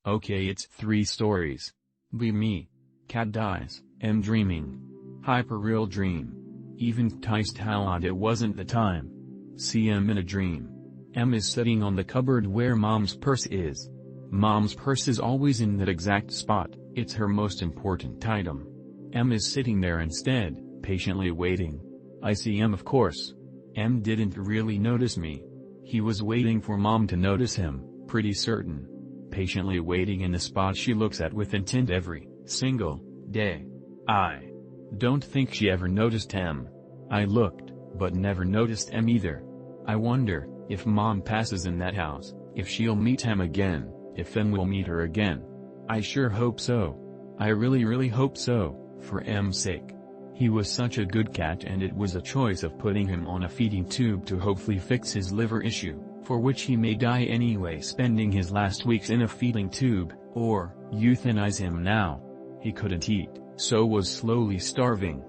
Okay, it's 3 stories. Be me. Cat dies, M dreaming. Hyper-real dream. Even ticed how odd it wasn't the time. See M in a dream. M is sitting on the cupboard where mom's purse is. Mom's purse is always in that exact spot, it's her most important item. M is sitting there instead, patiently waiting. I see M, of course. M didn't really notice me. He was waiting for mom to notice him, pretty certain. Patiently waiting in the spot she looks at with intent every single day. I don't think she ever noticed M. I looked, but never noticed M either. I wonder, if mom passes in that house, if she'll meet M again, if M will meet her again. I sure hope so. I really hope so, for M's sake. He was such a good cat, and it was a choice of putting him on a feeding tube to hopefully fix his liver issue, for which he may die anyway, spending his last weeks in a feeding tube, or euthanize him now. He couldn't eat, so was slowly starving.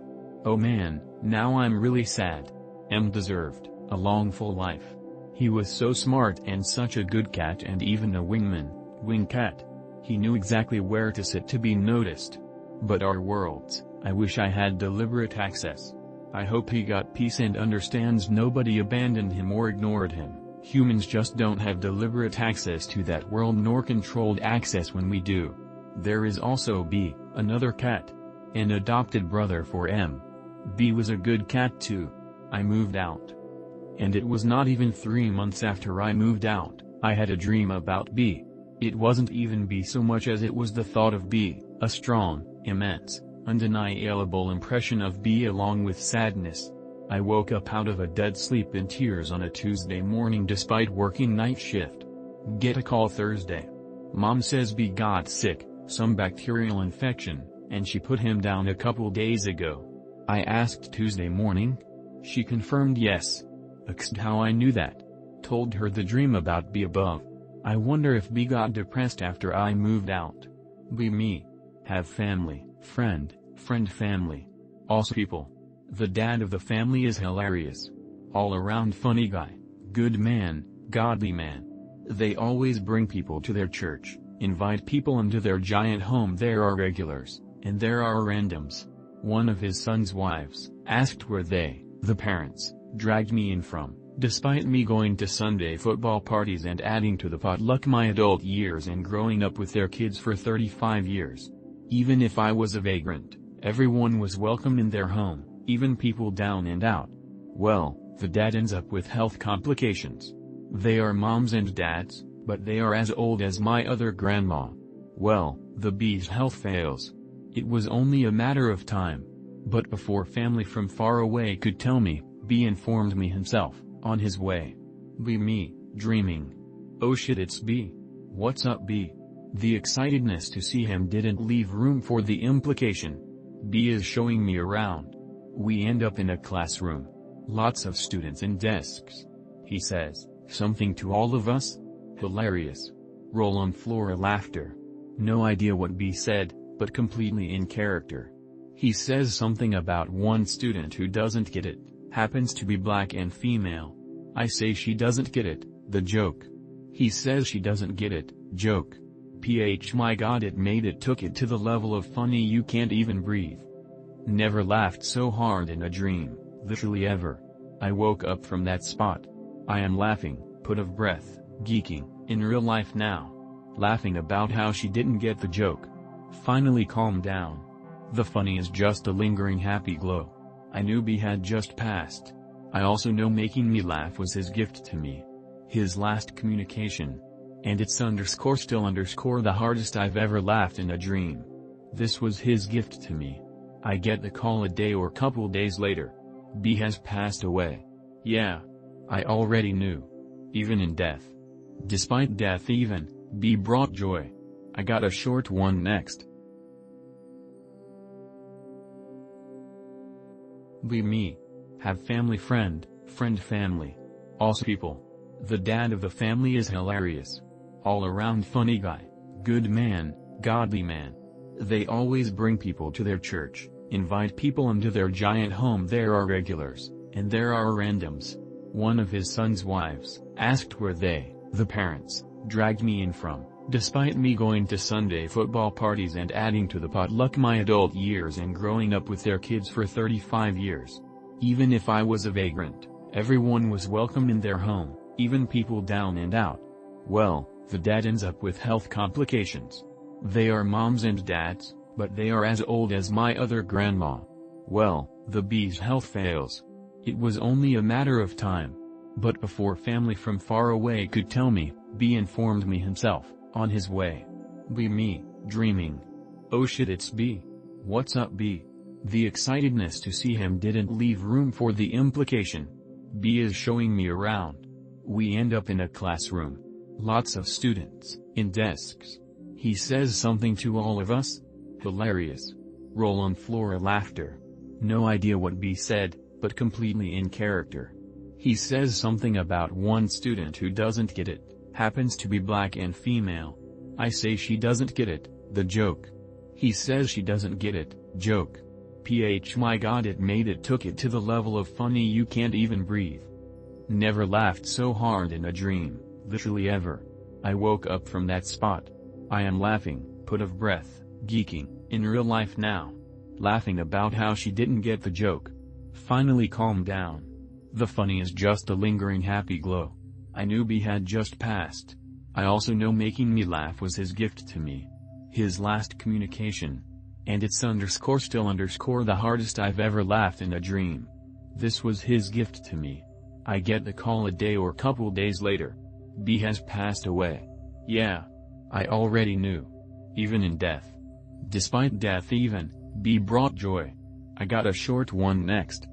Oh man, now I'm really sad. M deserved a long full life. He was so smart and such a good cat, and even a wing cat. He knew exactly where to sit to be noticed. But our worlds, I wish I had deliberate access. I hope he got peace and understands nobody abandoned him or ignored him. Humans just don't have deliberate access to that world, nor controlled access when we do. There is also B, another cat. An adopted brother for M. B was a good cat too. I moved out. And it was not even 3 months after I moved out, I had a dream about B. It wasn't even B so much as it was the thought of B, a strong, immense, undeniable impression of B along with sadness. I woke up out of a dead sleep in tears on a Tuesday morning despite working night shift. Get a call Thursday. Mom says B got sick, some bacterial infection, and she put him down a couple days ago. I asked Tuesday morning. She confirmed yes. Asked how I knew that. Told her the dream about B above. I wonder if B got depressed after I moved out. Be me. Have family, friend family. Also people. The dad of the family is hilarious. All around funny guy. Good man, godly man. They always bring people to their church, invite people into their giant home. There are regulars, and there are randoms. One of his son's wives asked where they, the parents, dragged me in from, despite me going to Sunday football parties and adding to the potluck my adult years and growing up with their kids for 35 years. Even if I was a vagrant, everyone was welcome in their home, even people down and out. Well, the dad ends up with health complications. They are moms and dads, but they are as old as my other grandma. Well, the B's health fails. It was only a matter of time. But before family from far away could tell me, B informed me himself, on his way. Be me, dreaming. Oh shit, it's B. What's up B? The excitedness to see him didn't leave room for the implication. B is showing me around. We end up in a classroom. Lots of students and desks. He says something to all of us. Hilarious. Roll on floor laughter. No idea what B said, but completely in character. He says something about one student who doesn't get it, happens to be black and female. I say she doesn't get it, the joke. He says she doesn't get it, joke. My god, it took it to the level of funny you can't even breathe. Never laughed so hard in a dream, literally ever. I woke up from that spot. I am laughing, put of breath, geeking, in real life now. Laughing about how she didn't get the joke. Finally calmed down. The funny is just a lingering happy glow. I knew B had just passed. I also know making me laugh was his gift to me. His last communication. And it's still the hardest I've ever laughed in a dream. This was his gift to me. I get the call a day or couple days later. B has passed away. Yeah. I already knew. Even in death. Despite death B brought joy. I got a short one next. Be me. Have family friend family. Also people. The dad of the family is hilarious. All around funny guy. Good man, godly man. They always bring people to their church, invite people into their giant home. There are regulars, and there are randoms. One of his son's wives asked where they, the parents, dragged me in from, Despite me going to Sunday football parties and adding to the potluck my adult years and growing up with their kids for 35 years. Even if I was a vagrant, everyone was welcome in their home, even people down and out. Well, the dad ends up with health complications. They are moms and dads, but they are as old as my other grandma. Well, the B's health fails. It was only a matter of time. But before family from far away could tell me, B informed me himself, on his way. Me, dreaming. Oh shit, it's B. What's up, B? The excitedness to see him didn't leave room for the implication. B is showing me around. We end up in a classroom. Lots of students, in desks. He says something to all of us. Hilarious. Roll on floor laughter. No idea what B said, but completely in character. He says something about one student who doesn't get it, happens to be black and female. I say she doesn't get it, the joke. He says she doesn't get it, joke. My god, took it to the level of funny you can't even breathe. Never laughed so hard in a dream, literally ever. I woke up from that spot. I am laughing, put of breath, geeking, in real life now. Laughing about how she didn't get the joke. Finally calmed down. The funny is just a lingering happy glow. I knew B had just passed. I also know making me laugh was his gift to me. His last communication. And it's _still_ the hardest I've ever laughed in a dream. This was his gift to me. I get the call a day or couple days later. B has passed away. Yeah. I already knew. Even in death. Despite death even, B brought joy. I got a short one next.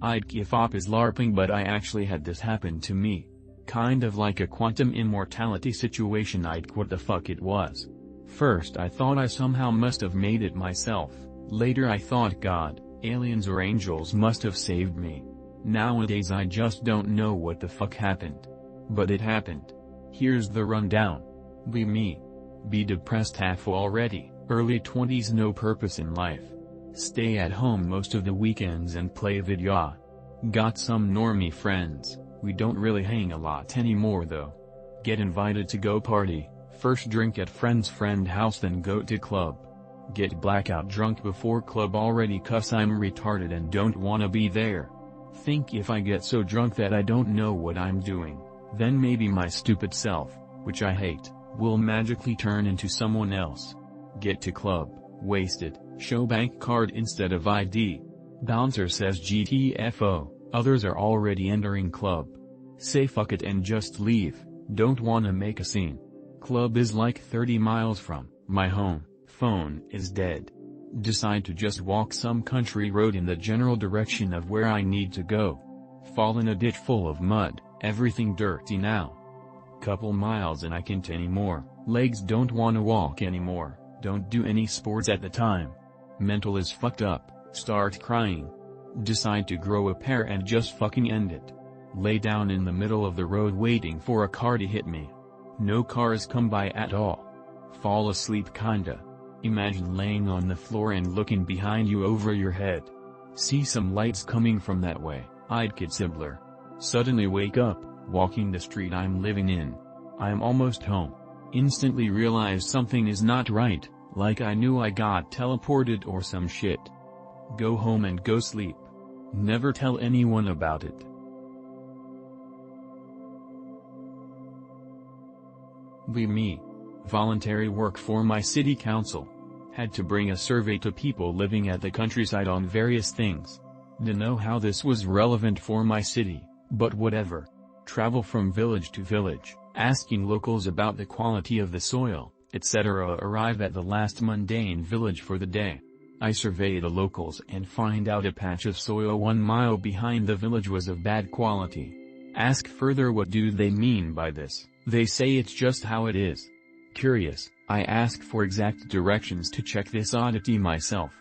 I'd give up is LARPing, but I actually had this happen to me. Kind of like a quantum immortality situation. What the fuck it was. First I thought I somehow must have made it myself, later I thought God, aliens or angels must have saved me. Nowadays I just don't know what the fuck happened. But it happened. Here's the rundown. Me. Be depressed half already, early 20s, no purpose in life. Stay at home most of the weekends and play video. Got some normie friends, we don't really hang a lot anymore though. Get invited to go party, first drink at friend's friend house then go to club. Get blackout drunk before club already cause I'm retarded and don't wanna be there. Think if I get so drunk that I don't know what I'm doing, then maybe my stupid self, which I hate, will magically turn into someone else. Get to club, wasted, show bank card instead of ID. Bouncer says GTFO, others are already entering club. Say fuck it and just leave, don't wanna make a scene. Club is like 30 miles from my home, phone is dead. Decide to just walk some country road in the general direction of where I need to go. Fall in a ditch full of mud, everything dirty now. Couple miles and I can't anymore, legs don't wanna walk anymore, don't do any sports at the time. Mental is fucked up, start crying. Decide to grow a pair and just fucking end it. Lay down in the middle of the road waiting for a car to hit me. No cars come by at all. Fall asleep kinda. Imagine laying on the floor and looking behind you over your head. See some lights coming from that way, I'd get simpler. Suddenly wake up, walking the street I'm living in. I'm almost home. Instantly realize something is not right, like I knew I got teleported or some shit. Go home and go sleep. Never tell anyone about it. Me. Voluntary work for my city council. Had to bring a survey to people living at the countryside on various things. Don't know how this was relevant for my city, but whatever. Travel from village to village, asking locals about the quality of the soil, etc. Arrive at the last mundane village for the day. I survey the locals and find out a patch of soil 1 mile behind the village was of bad quality. Ask further what do they mean by this, they say it's just how it is. Curious, I ask for exact directions to check this oddity myself.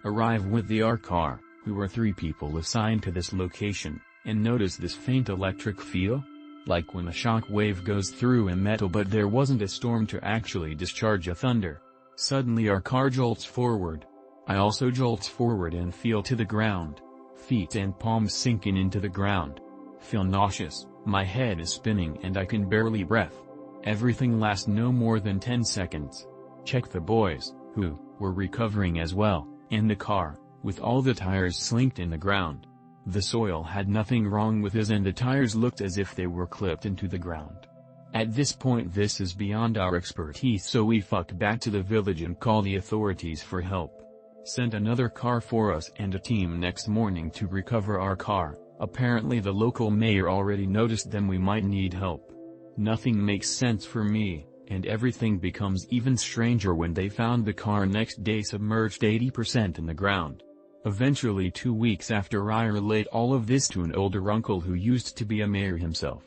Arrive with our car, we were 3 people assigned to this location, and notice this faint electric feel? Like when a shock wave goes through a metal but there wasn't a storm to actually discharge a thunder. Suddenly our car jolts forward. I also jolts forward and feel to the ground. Feet and palms sinking into the ground. Feel nauseous, My head is spinning and I can barely breath. Everything lasts no more than 10 seconds. Check the boys, who were recovering as well, in the car, with all the tires slinked in the ground. The soil had nothing wrong with his and the tires looked as if they were clipped into the ground. At this point this is beyond our expertise, so we fucked back to the village and called the authorities for help. Sent another car for us and a team next morning to recover our car. Apparently the local mayor already noticed them we might need help. Nothing makes sense for me, and everything becomes even stranger when they found the car next day submerged 80% in the ground. Eventually 2 weeks after I relate all of this to an older uncle who used to be a mayor himself.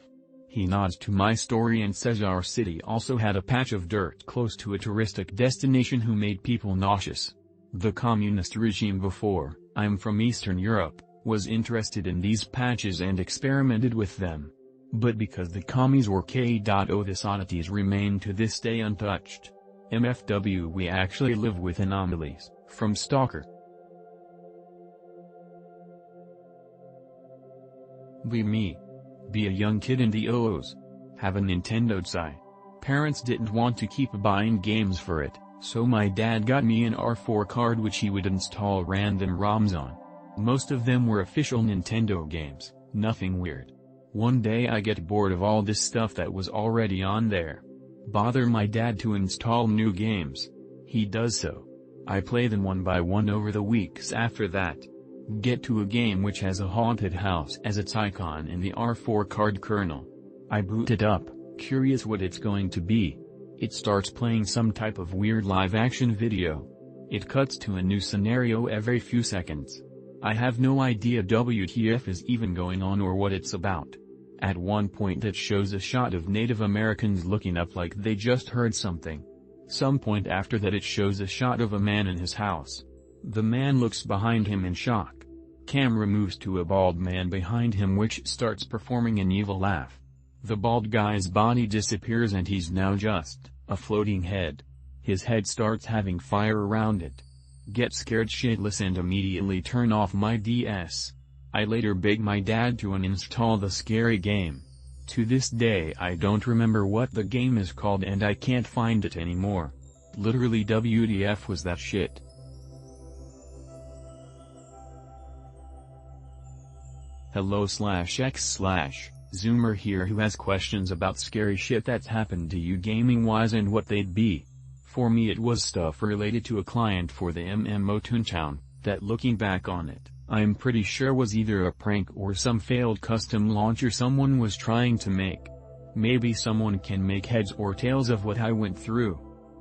He nods to my story and says our city also had a patch of dirt close to a touristic destination who made people nauseous. The communist regime before, I'm from Eastern Europe, was interested in these patches and experimented with them. But because the commies were K.O. this oddities remain to this day untouched. MFW we actually live with anomalies, from Stalker. Me. Be a young kid in the OOs. Have a Nintendo Sci. Parents didn't want to keep buying games for it, so my dad got me an R4 card which he would install random ROMs on. Most of them were official Nintendo games, nothing weird. One day I get bored of all this stuff that was already on there. Bother my dad to install new games. He does so. I play them one by one over the weeks after that. Get to a game which has a haunted house as its icon in the R4 card kernel. I boot it up, curious what it's going to be. It starts playing some type of weird live-action video. It cuts to a new scenario every few seconds. I have no idea WTF is even going on or what it's about. At one point it shows a shot of Native Americans looking up like they just heard something. Some point after that it shows a shot of a man in his house. The man looks behind him in shock. Camera moves to a bald man behind him which starts performing an evil laugh. The bald guy's body disappears and he's now just a floating head. His head starts having fire around it. Get scared shitless and immediately turn off my DS. I later beg my dad to uninstall the scary game. To this day I don't remember what the game is called and I can't find it anymore. Literally WTF was that shit. Hello/X/Zoomer here who has questions about scary shit that's happened to you gaming wise and what they'd be. For me it was stuff related to a client for the MMO Toontown, that looking back on it, I'm pretty sure was either a prank or some failed custom launcher someone was trying to make. Maybe someone can make heads or tails of what I went through.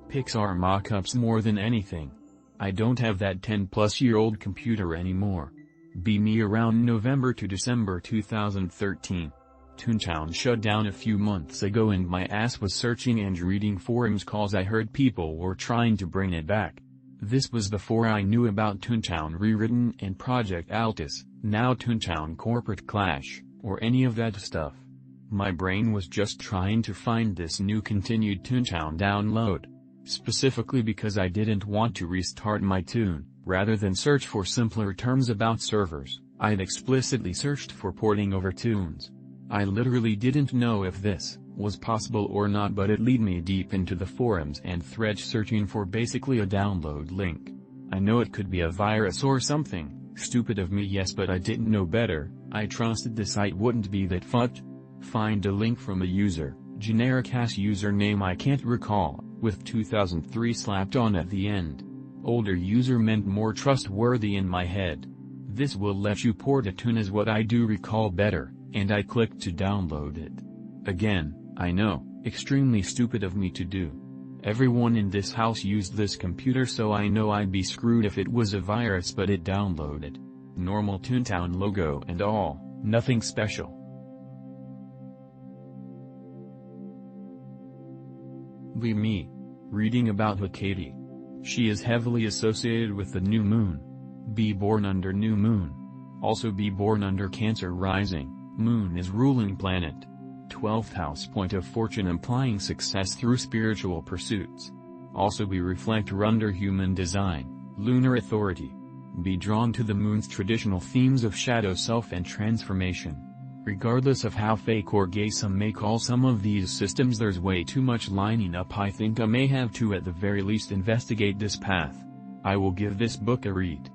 Pixar mock-ups more than anything. I don't have that 10-plus-year-old computer anymore. Be me around November to December 2013. Toontown shut down a few months ago and my ass was searching and reading forums cause I heard people were trying to bring it back. This was before I knew about Toontown Rewritten and Project Altus, now Toontown Corporate Clash, or any of that stuff. My brain was just trying to find this new continued Toontown download. Specifically because I didn't want to restart my Toon. Rather than search for simpler terms about servers, I'd explicitly searched for porting over tunes. I literally didn't know if this was possible or not, but it led me deep into the forums and threads searching for basically a download link. I know it could be a virus or something, stupid of me yes, but I didn't know better. I trusted the site wouldn't be that fucked. Find a link from a user, generic ass username I can't recall, with 2003 slapped on at the end. Older user meant more trustworthy in my head. This will let you port a tune is what I do recall better, and I clicked to download it. Again, I know, extremely stupid of me to do. Everyone in this house used this computer so I know I'd be screwed if it was a virus, but it downloaded. Normal Toontown logo and all, nothing special. Me. Reading about Hecate. She is heavily associated with the new moon. Be born under new moon. Also be born under Cancer rising. Moon is ruling planet. 12th house point of fortune implying success through spiritual pursuits. Also be reflector under human design, lunar authority. Be drawn to the moon's traditional themes of shadow self and transformation. Regardless of how fake or gay some may call some of these systems, there's way too much lining up. I think I may have to at the very least investigate this path. I will give this book a read.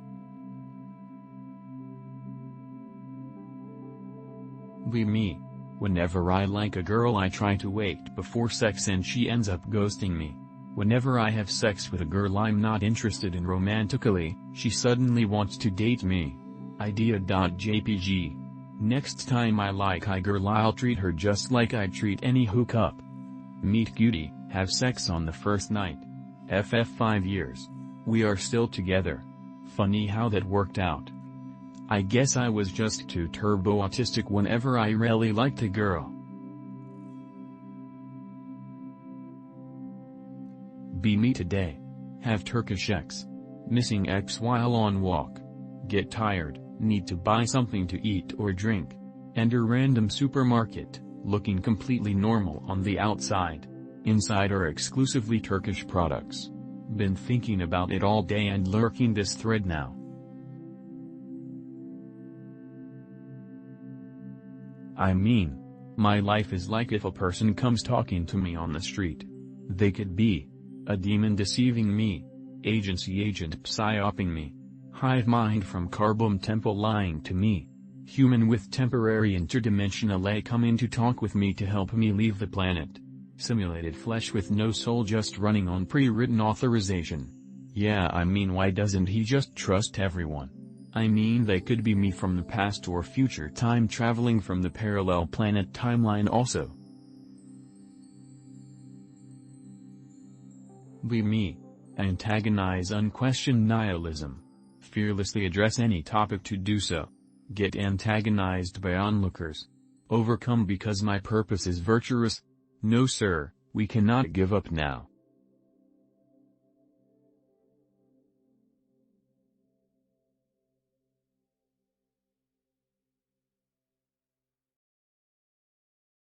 Be me. Whenever I like a girl, I try to wait before sex and she ends up ghosting me. Whenever I have sex with a girl I'm not interested in romantically, she suddenly wants to date me. Idea.jpg. Next time I like a girl, I'll treat her just like I'd treat any hookup. Meet cutie, have sex on the first night. FF 5 years. We are still together. Funny how that worked out. I guess I was just too turbo autistic whenever I really liked a girl. Be me today. Have Turkish ex. Missing ex while on walk. Get tired, need to buy something to eat or drink. Enter random supermarket, looking completely normal on the outside. Inside are exclusively Turkish products. Been thinking about it all day and lurking this thread now. I mean, my life is like if a person comes talking to me on the street. They could be a demon deceiving me, agency agent psyoping me, hive mind from Carbon Temple lying to me, human with temporary interdimensional A coming to talk with me to help me leave the planet, simulated flesh with no soul just running on pre-written authorization. Yeah, I mean, why doesn't he just trust everyone? I mean, they could be me from the past or future, time traveling from the parallel planet timeline also. Be me. Antagonize unquestioned nihilism. Fearlessly address any topic to do so. Get antagonized by onlookers. Overcome because my purpose is virtuous. No sir, we cannot give up now.